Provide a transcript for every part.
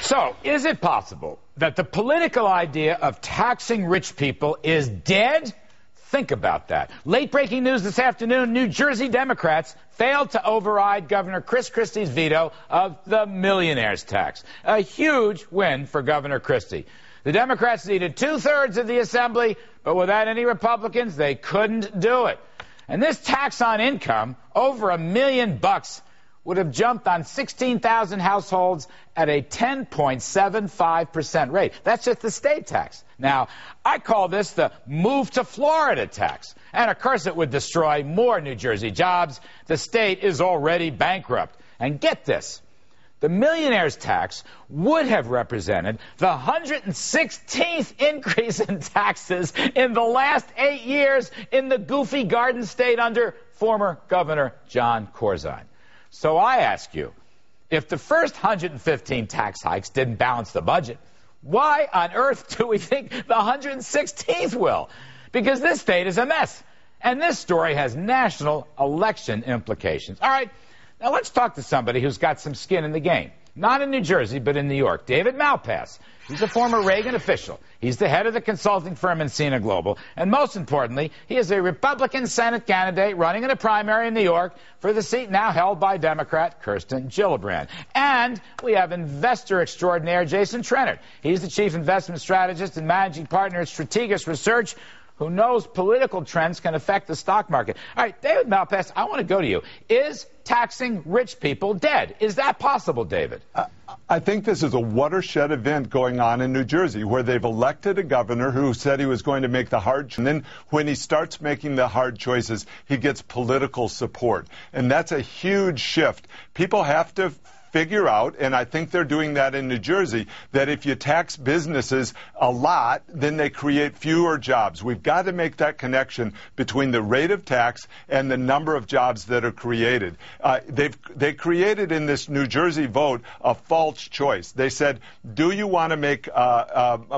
So, is it possible that the political idea of taxing rich people is dead? Think about that. Late-breaking news this afternoon, New Jersey Democrats failed to override Governor Chris Christie's veto of the Millionaires tax. A huge win for Governor Christie. The Democrats needed 2/3 of the Assembly, but without any Republicans, they couldn't do it. And this tax on income, over $1 million, would have jumped on 16,000 households at a 10.75% rate. That's just the state tax. Now, I call this the move to Florida tax. And of course it would destroy more New Jersey jobs. The state is already bankrupt. And get this, the Millionaires tax would have represented the 116th increase in taxes in the last 8 years in the goofy Garden State under former Governor John Corzine. So I ask you, if the first 115 tax hikes didn't balance the budget, why on earth do we think the 116th will? Because this state is a mess. And this story has national election implications. All right, now let's talk to somebody who's got some skin in the game. Not in New Jersey, but in New York. David Malpass. He's a former Reagan official. He's the head of the consulting firm Encima Global. And most importantly, he is a Republican Senate candidate running in a primary in New York for the seat now held by Democrat Kirsten Gillibrand. And we have investor extraordinaire Jason Trennert. He's the chief investment strategist and managing partner at Strategas Research, who knows political trends can affect the stock market. All right, David Malpass, I want to go to you. Is taxing rich people dead? Is that possible, David? I think this is a watershed event going on in New Jersey, where they've elected a governor who said he was going to make the hard choices. And then when he starts making the hard choices, he gets political support. And that's a huge shift. People have to figure out, and I think they're doing that in New Jersey, that if you tax businesses a lot, then they create fewer jobs. We've got to make that connection between the rate of tax and the number of jobs that are created. They created in this New Jersey vote a false choice. They said, do you want to make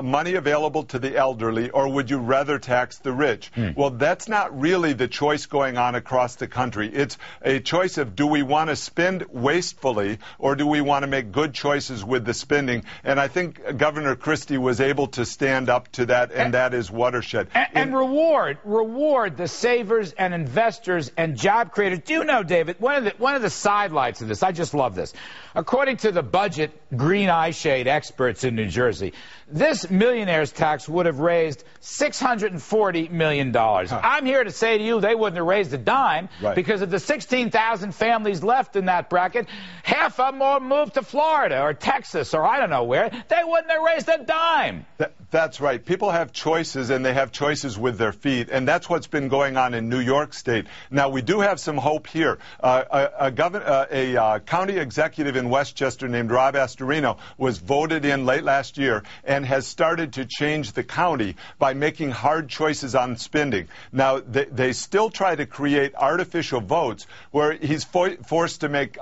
money available to the elderly, or would you rather tax the rich? Well, that's not really the choice going on across the country. It's a choice of, do we want to spend wastefully, or do we want to make good choices with the spending? And I think Governor Christie was able to stand up to that, and that is watershed. And reward the savers and investors and job creators. Do you know, David, one of the sidelights of this, I just love this. According to the budget green eye shade experts in New Jersey, this Millionaires tax would have raised $640 million. I'm here to say to you they wouldn't have raised a dime, because of the 16,000 families left in that bracket, half of them all moved to Florida or Texas or I don't know where. They wouldn't have raised a dime. That's right. People have choices, and they have choices with their feet, and that's what's been going on in New York State. Now, we do have some hope here. A county executive in Westchester named Rob Astorino was voted in late last year and has started to change the county by making hard choices on spending. Now, they still try to create artificial votes where he's forced to make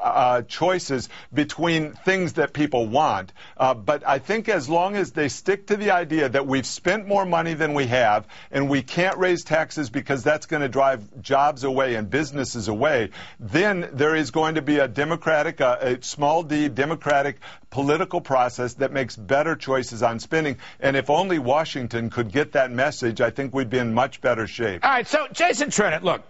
choices between things that people want. But I think as long as they stick to the idea that we've spent more money than we have and we can't raise taxes because that's going to drive jobs away and businesses away, then there is going to be a democratic, a small d democratic political process that makes better choices on spending. And if only Washington could get that message, I think we'd be in much better shape. All right, so Jason Trennert, look,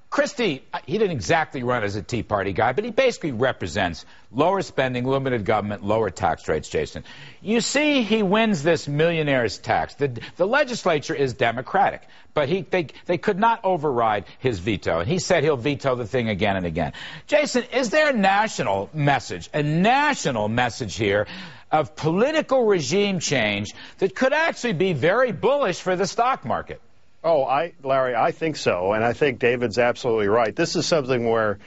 Christie, he didn't exactly run as a Tea Party guy, but he basically represents lower spending, limited government, lower tax rates, Jason. You see he wins this Millionaires tax. The legislature is Democratic, but they could not override his veto, and he said he'll veto the thing again and again. Jason, is there a national message here of political regime change that could actually be very bullish for the stock market? Oh, Larry, I think so, and I think David's absolutely right. This is something where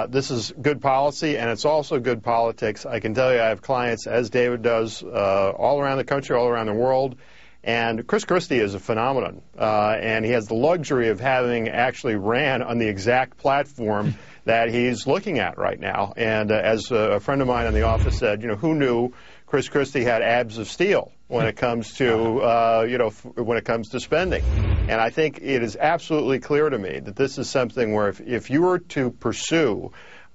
this is good policy, and it's also good politics. I can tell you I have clients, as David does, all around the country, all around the world, and Chris Christie is a phenomenon, and he has the luxury of having actually ran on the exact platform that he's looking at right now. And as a friend of mine in the office said, who knew Chris Christie had abs of steel when it comes to, when it comes to spending. And I think it is absolutely clear to me that this is something where if you were to pursue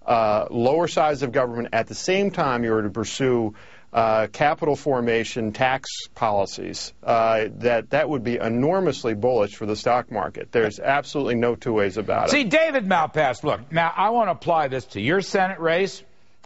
lower size of government at the same time you were to pursue capital formation tax policies, that would be enormously bullish for the stock market. There's absolutely no two ways about it. See, David Malpass, look, now I want to apply this to your Senate race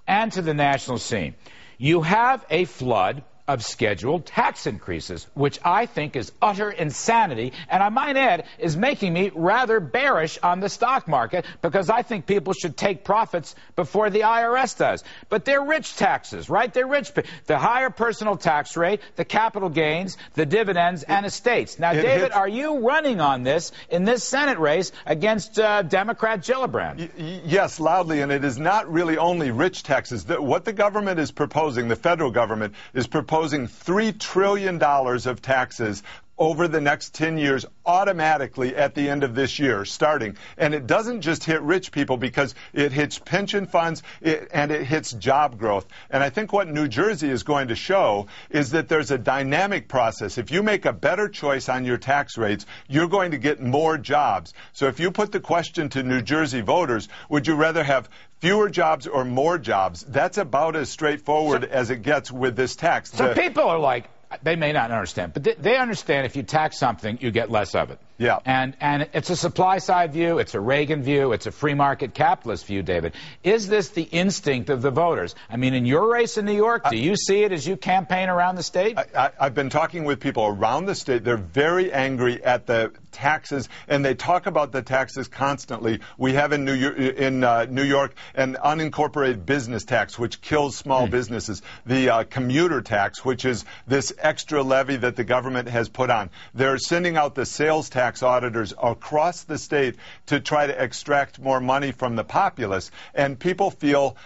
and to the national scene. You have a flood of scheduled tax increases, which I think is utter insanity, and I might add is making me rather bearish on the stock market, because I think people should take profits before the IRS does. But they're rich taxes, right? They're rich. The higher personal tax rate, the capital gains, the dividends, and estates. Now, David, are you running on this in this Senate race against Democrat Gillibrand? Yes, loudly, and it is not really only rich taxes. What the government is proposing, the federal government, is proposing $3 trillion of taxes over the next 10 years automatically at the end of this year, starting. And it doesn't just hit rich people, because it hits pension funds and it hits job growth. And I think what New Jersey is going to show is that there's a dynamic process. If you make a better choice on your tax rates, you're going to get more jobs. So if you put the question to New Jersey voters, would you rather have fewer jobs or more jobs? That's about as straightforward as it gets with this tax. So people are like, they may not understand, but they understand if you tax something, you get less of it. Yeah. And it's a supply side view, it's a Reagan view, it's a free market capitalist view, David. Is this the instinct of the voters? I mean, in your race in New York, do you see it as you campaign around the state? I've been talking with people around the state. They're very angry at the taxes, and they talk about the taxes constantly. We have in New York an unincorporated business tax, which kills small businesses. The commuter tax, which is this extra levy that the government has put on. They're sending out the sales tax auditors across the state to try to extract more money from the populace. And people feel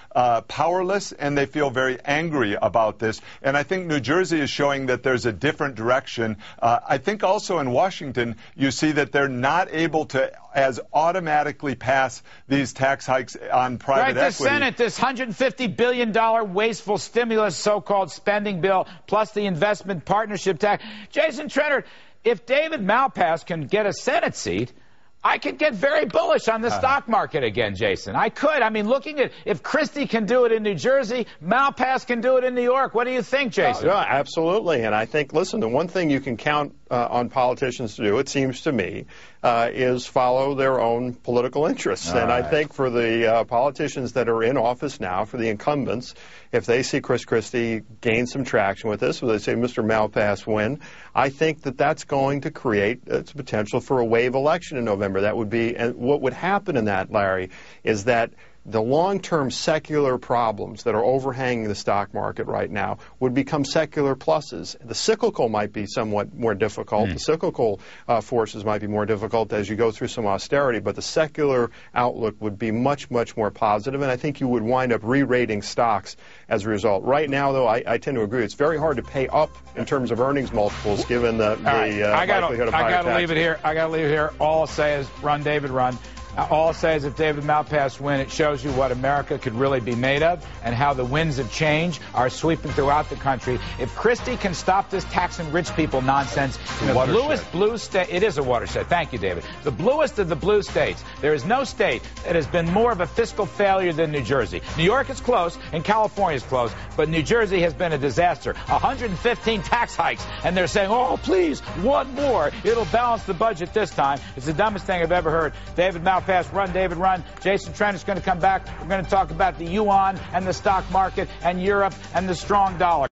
powerless, and they feel very angry about this. And I think New Jersey is showing that there's a different direction. I think also in Washington, you see that they're not able to as automatically pass these tax hikes on private equity. The Senate, this $150 billion wasteful stimulus so-called spending bill, plus the investment partnership tax. Jason Trennert, if David Malpass can get a Senate seat, I could get very bullish on the stock market again, Jason. I could. I mean, looking at if Christie can do it in New Jersey, Malpass can do it in New York. What do you think, Jason? Yeah, absolutely. And I think, listen, the one thing you can count on politicians to do, it seems to me, is follow their own political interests. All and right. I think for the politicians that are in office now, for the incumbents, if they see Chris Christie gain some traction with this, or they say Mr. Malpass win, I think that that's going to create its potential for a wave election in November. That would be, and what would happen in that, Larry, is that the long-term secular problems that are overhanging the stock market right now would become secular pluses. The cyclical might be somewhat more difficult. The cyclical forces might be more difficult as you go through some austerity, but the secular outlook would be much, much more positive, and I think you would wind up re-rating stocks as a result. Right now, though, I tend to agree. It's very hard to pay up in terms of earnings multiples given the likelihood of higher taxes. I got to leave it here. All I'll say is run, David, run. All I'll say is if David Malpass win, it shows you what America could really be made of and how the winds of change are sweeping throughout the country. If Christie can stop this taxing rich people nonsense in the bluest blue state, it is a watershed. Thank you, David. The bluest of the blue states. There is no state that has been more of a fiscal failure than New Jersey. New York is close and California is close, but New Jersey has been a disaster. 115 tax hikes, and they're saying, oh, please, one more. It'll balance the budget this time. It's the dumbest thing I've ever heard. David Malpass. Run, David, run. Jason Trennert is going to come back. We're going to talk about the yuan and the stock market and Europe and the strong dollar.